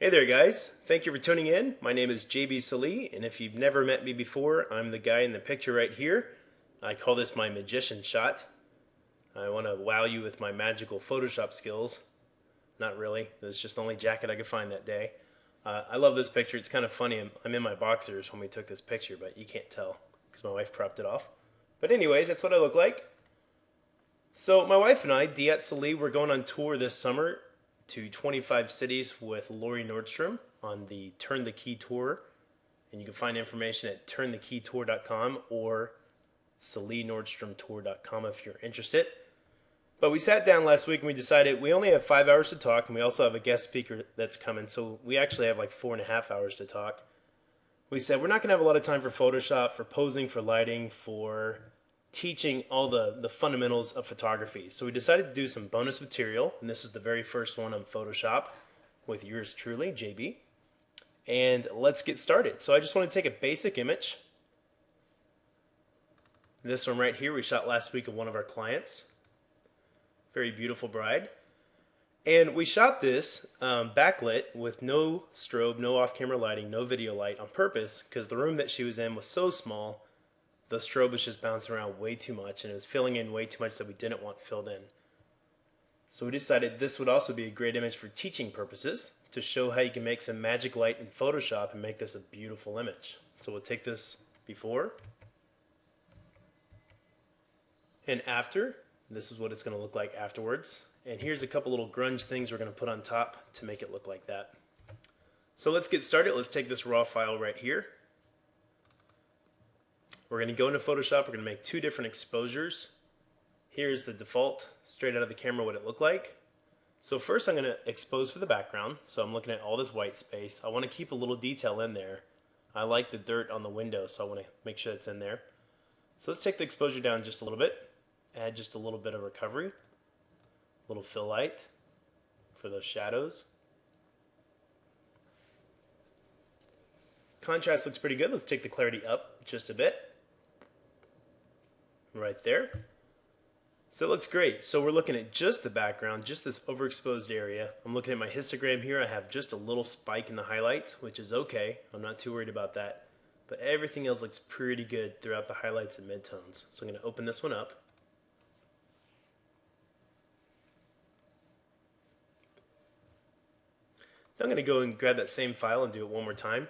Hey there guys, thank you for tuning in. My name is JB Salee, and if you've never met me before, I'm the guy in the picture right here. I call this my magician shot. I want to wow you with my magical Photoshop skills. Not really, it was just the only jacket I could find that day. I love this picture, it's kind of funny. I'm in my boxers when we took this picture, but you can't tell because my wife cropped it off. But anyways, that's what I look like. So my wife and I, Diet Salee, we're going on tour this summer to 25 cities with Lori Nordstrom on the Turn the Key tour, and you can find information at turnthekeytour.com or SaleeNordstromTour.com if you're interested. But we sat down last week and we decided we only have 5 hours to talk, and we also have a guest speaker that's coming, so we actually have like 4.5 hours to talk. We said we're not going to have a lot of time for Photoshop, for posing, for lighting, for teaching all the fundamentals of photography. So we decided to do some bonus material, and this is the very first one on Photoshop with yours truly, JB. And let's get started. So I just want to take a basic image. This one right here we shot last week of one of our clients. Very beautiful bride. And we shot this backlit with no strobe, no off-camera lighting, no video light on purpose because the room that she was in was so small. The strobe was just bouncing around way too much, and it was filling in way too much that we didn't want filled in. So we decided this would also be a great image for teaching purposes to show how you can make some magic light in Photoshop and make this a beautiful image. So we'll take this before and after. This is what it's going to look like afterwards. And here's a couple little grunge things we're going to put on top to make it look like that. So let's get started. Let's take this raw file right here. We're going to go into Photoshop. We're going to make 2 different exposures. Here's the default, straight out of the camera, what it looked like. So first I'm going to expose for the background. So I'm looking at all this white space. I want to keep a little detail in there. I like the dirt on the window, so I want to make sure it's in there. So let's take the exposure down just a little bit. Add just a little bit of recovery. A little fill light for those shadows. Contrast looks pretty good. Let's take the clarity up just a bit. Right there. So it looks great. So we're looking at just the background, just this overexposed area. I'm looking at my histogram here. I have just a little spike in the highlights, which is okay. I'm not too worried about that. But everything else looks pretty good throughout the highlights and midtones. So I'm going to open this one up. Now I'm going to go and grab that same file and do it one more time.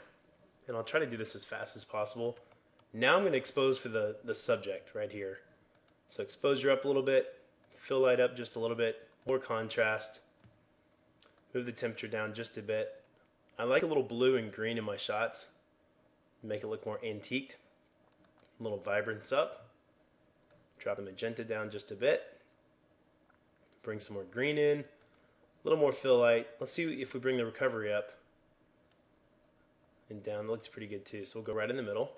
And I'll try to do this as fast as possible. Now I'm going to expose for the subject right here. So exposure up a little bit, fill light up just a little bit, more contrast, move the temperature down just a bit. I like a little blue and green in my shots, make it look more antiqued. A little vibrance up, drop the magenta down just a bit, bring some more green in, a little more fill light. Let's see if we bring the recovery up and down. It looks pretty good too, so we'll go right in the middle.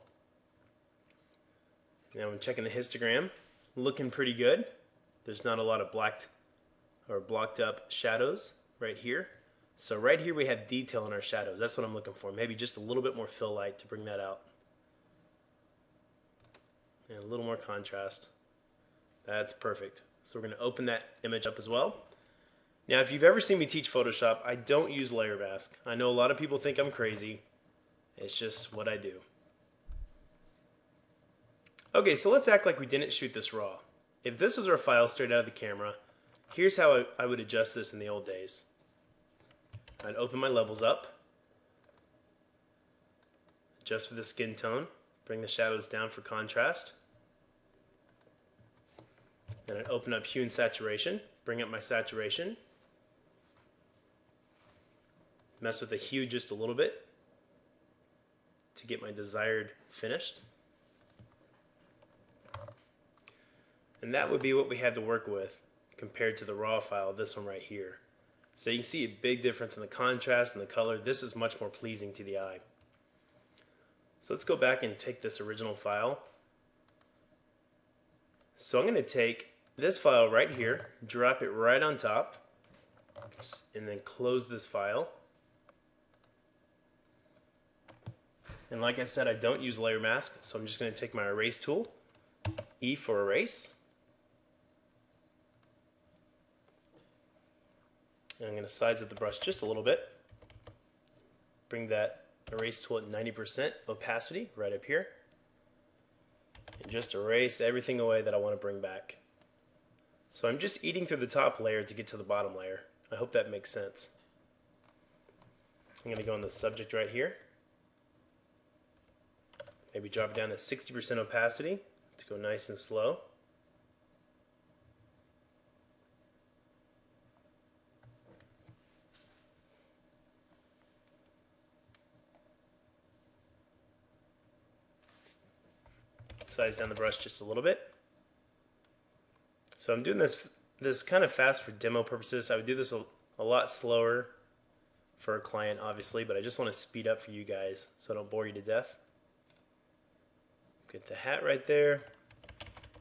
Now I'm checking the histogram, looking pretty good. There's not a lot of blacked or blocked up shadows right here. So right here we have detail in our shadows. That's what I'm looking for. Maybe just a little bit more fill light to bring that out. And a little more contrast. That's perfect. So we're going to open that image up as well. Now if you've ever seen me teach Photoshop, I don't use layer mask. I know a lot of people think I'm crazy. It's just what I do. Okay, so let's act like we didn't shoot this raw. If this was our file straight out of the camera, here's how I would adjust this in the old days. I'd open my levels up, adjust for the skin tone, bring the shadows down for contrast. Then I'd open up hue and saturation, bring up my saturation, mess with the hue just a little bit to get my desired finish. And that would be what we had to work with compared to the raw file, this one right here. So you can see a big difference in the contrast and the color. This is much more pleasing to the eye. So let's go back and take this original file. So I'm going to take this file right here, drop it right on top, and then close this file. And like I said, I don't use layer mask, so I'm just going to take my erase tool, E for erase. And I'm going to size up the brush just a little bit. bring that erase tool at 90% opacity right up here. And just erase everything away that I want to bring back. So I'm just eating through the top layer to get to the bottom layer. I hope that makes sense. I'm going to go on the subject right here. Maybe drop it down to 60% opacity to go nice and slow. Size down the brush just a little bit. So I'm doing this kind of fast for demo purposes. I would do this a lot slower for a client, obviously, but I just want to speed up for you guys so I don't bore you to death. Get the hat right there.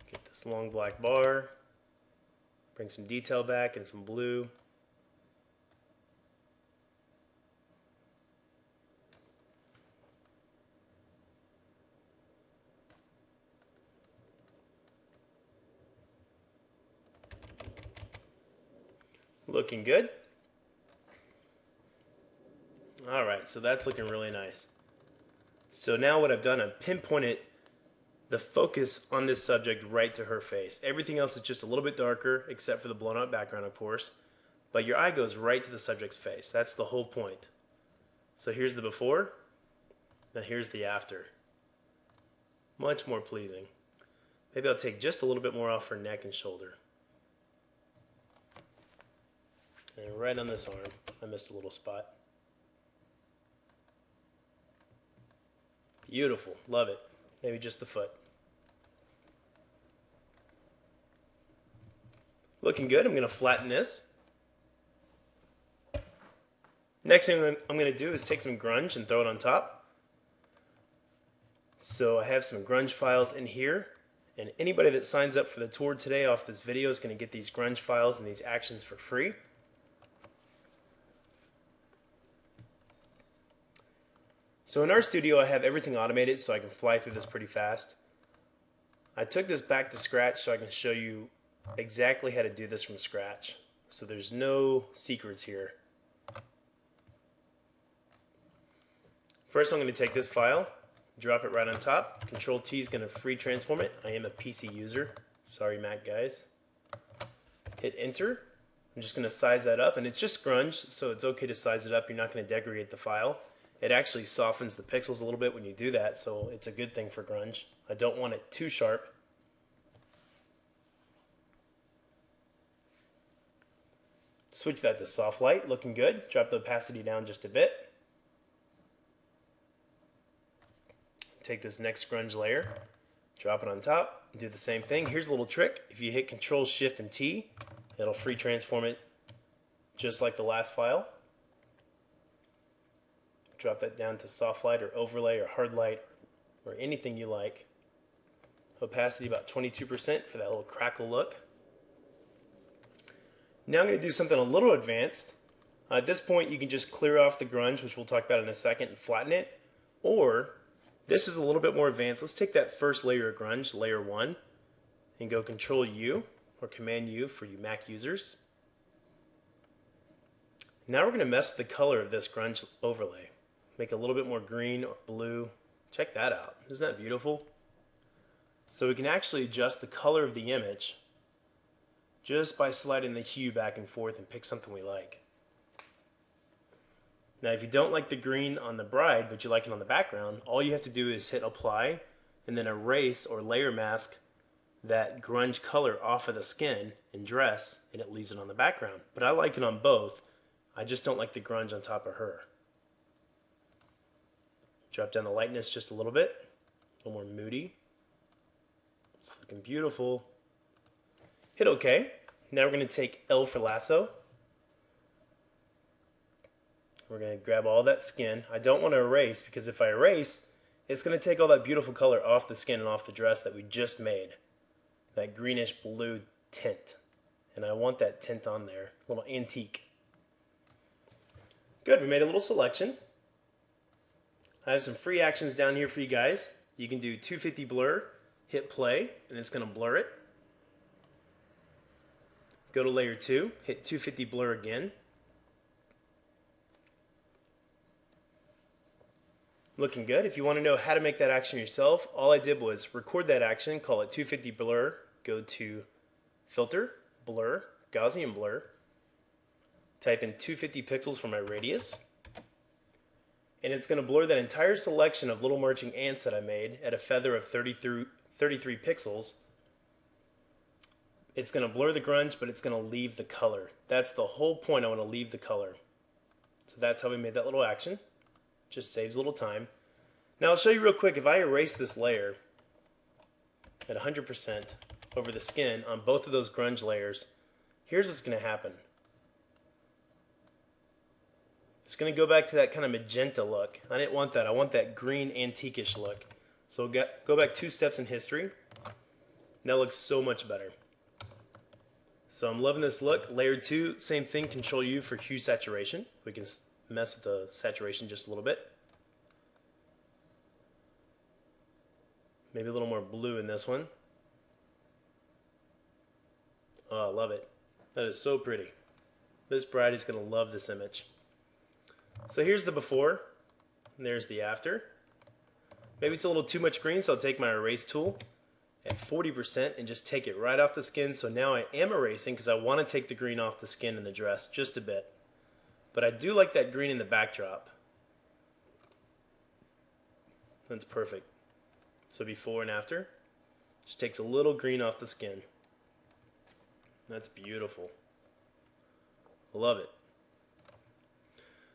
Get this long black bar. Bring some detail back and some blue. Looking good. Alright, so that's looking really nice. So now what I've done, I've pinpointed the focus on this subject right to her face. Everything else is just a little bit darker, except for the blown out background, of course. But your eye goes right to the subject's face. That's the whole point. So here's the before, now here's the after. Much more pleasing. Maybe I'll take just a little bit more off her neck and shoulder. And right on this arm, I missed a little spot. Beautiful, love it. Maybe just the foot. Looking good. I'm going to flatten this. Next thing I'm going to do is take some grunge and throw it on top. So I have some grunge files in here, and anybody that signs up for the tour today off this video is going to get these grunge files and these actions for free. So in RStudio, I have everything automated so I can fly through this pretty fast. I took this back to scratch so I can show you exactly how to do this from scratch. So there's no secrets here. First, I'm going to take this file, drop it right on top. Control T is going to free transform it. I am a PC user. Sorry, Mac guys. Hit Enter. I'm just going to size that up, and it's just grunge, so it's okay to size it up. You're not going to degrade the file. It actually softens the pixels a little bit when you do that, so it's a good thing for grunge. I don't want it too sharp. Switch that to soft light, looking good. Drop the opacity down just a bit. Take this next grunge layer, drop it on top, do the same thing. Here's a little trick. If you hit Control Shift and T, it'll free transform it just like the last file. Drop that down to soft light or overlay or hard light or anything you like. Opacity about 22% for that little crackle look. Now I'm going to do something a little advanced. At this point you can just clear off the grunge, which we'll talk about in a second, and flatten it. Or this is a little bit more advanced. Let's take that first layer of grunge, layer 1, and go Control U or Command U for you Mac users. Now we're going to mess with the color of this grunge overlay. Make it a little bit more green or blue. Check that out. Isn't that beautiful? So we can actually adjust the color of the image just by sliding the hue back and forth and pick something we like. Now if you don't like the green on the bride but you like it on the background, all you have to do is hit apply and then erase or layer mask that grunge color off of the skin and dress, and it leaves it on the background. But I like it on both. I just don't like the grunge on top of her. Drop down the lightness just a little bit, a little more moody. It's looking beautiful. Hit OK. Now we're going to take L for lasso. We're going to grab all that skin. I don't want to erase, because if I erase, it's going to take all that beautiful color off the skin and off the dress that we just made. That greenish blue tint. And I want that tint on there, a little antique. Good, we made a little selection. I have some free actions down here for you guys. You can do 250 blur, hit play, and it's going to blur it. Go to layer 2, hit 250 blur again. Looking good. If you want to know how to make that action yourself, all I did was record that action, call it 250 blur, go to filter, blur, Gaussian blur, type in 250 pixels for my radius, and it's going to blur that entire selection of little marching ants that I made at a feather of 33 pixels. It's going to blur the grunge, but it's going to leave the color. That's the whole point. I want to leave the color. So that's how we made that little action. Just saves a little time. Now I'll show you real quick. If I erase this layer at 100% over the skin on both of those grunge layers, here's what's going to happen. It's going to go back to that kind of magenta look. I didn't want that. I want that green antique-ish look. So go back 2 steps in history. That looks so much better. So I'm loving this look. Layer 2, same thing, Control U for hue saturation. We can mess with the saturation just a little bit. Maybe a little more blue in this one. Oh, I love it. That is so pretty. This bride is going to love this image. So here's the before, and there's the after. Maybe it's a little too much green, so I'll take my erase tool at 40% and just take it right off the skin. So now I am erasing because I want to take the green off the skin in the dress just a bit. But I do like that green in the backdrop. That's perfect. So before and after. Just takes a little green off the skin. That's beautiful. Love it.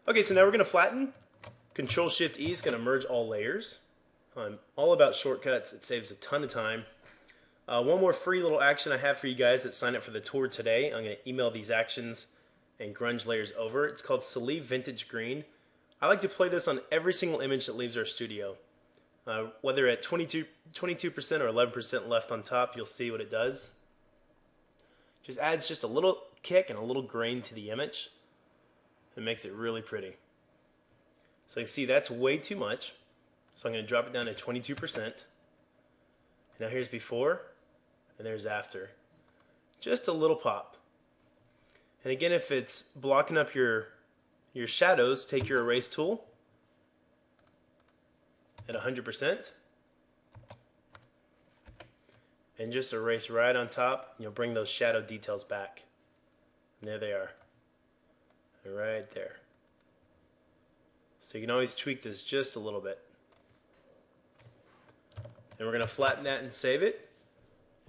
Okay, so now we're going to flatten. Control-Shift-E is going to merge all layers. I'm all about shortcuts. It saves a ton of time. One more free little action I have for you guys that sign up for the tour today. I'm going to email these actions and grunge layers over. It's called Celie Vintage Green. I like to play this on every single image that leaves our studio. Whether at 22% or 11% left on top, you'll see what it does. Just adds just a little kick and a little grain to the image. It makes it really pretty. So you can see that's way too much. So I'm going to drop it down to 22%. Now here's before, and there's after. Just a little pop. And again, if it's blocking up your shadows, take your erase tool at 100%. And just erase right on top. You'll bring those shadow details back. And there they are. Right there. So you can always tweak this just a little bit. And we're going to flatten that and save it.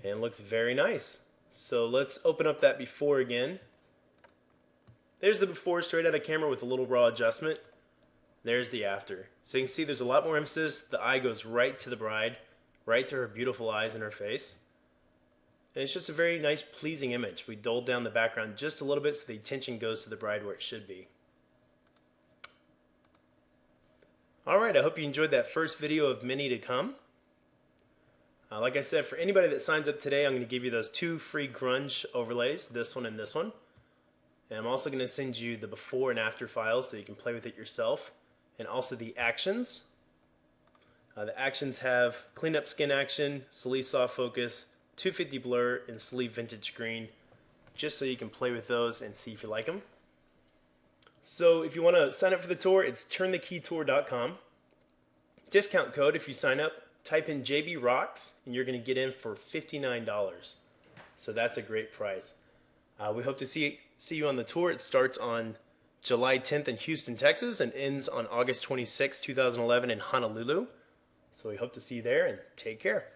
And it looks very nice. So let's open up that before again. There's the before straight out of camera with a little raw adjustment. There's the after. So you can see there's a lot more emphasis. The eye goes right to the bride, right to her beautiful eyes and her face. And it's just a very nice, pleasing image. We dulled down the background just a little bit so the attention goes to the bride where it should be. Alright, I hope you enjoyed that first video of many to come. Like I said, for anybody that signs up today, I'm going to give you those 2 free grunge overlays, this one and this one. And I'm also going to send you the before and after files so you can play with it yourself. And also the actions. The actions have cleanup skin action, Celie soft focus, 250 blur, and Celie vintage green, just so you can play with those and see if you like them. So if you want to sign up for the tour, it's turnthekeytour.com. Discount code if you sign up, type in JB Rocks, and you're going to get in for $59. So that's a great price. We hope to see you on the tour. It starts on July 10th in Houston, Texas, and ends on August 26, 2011 in Honolulu. So we hope to see you there, and take care.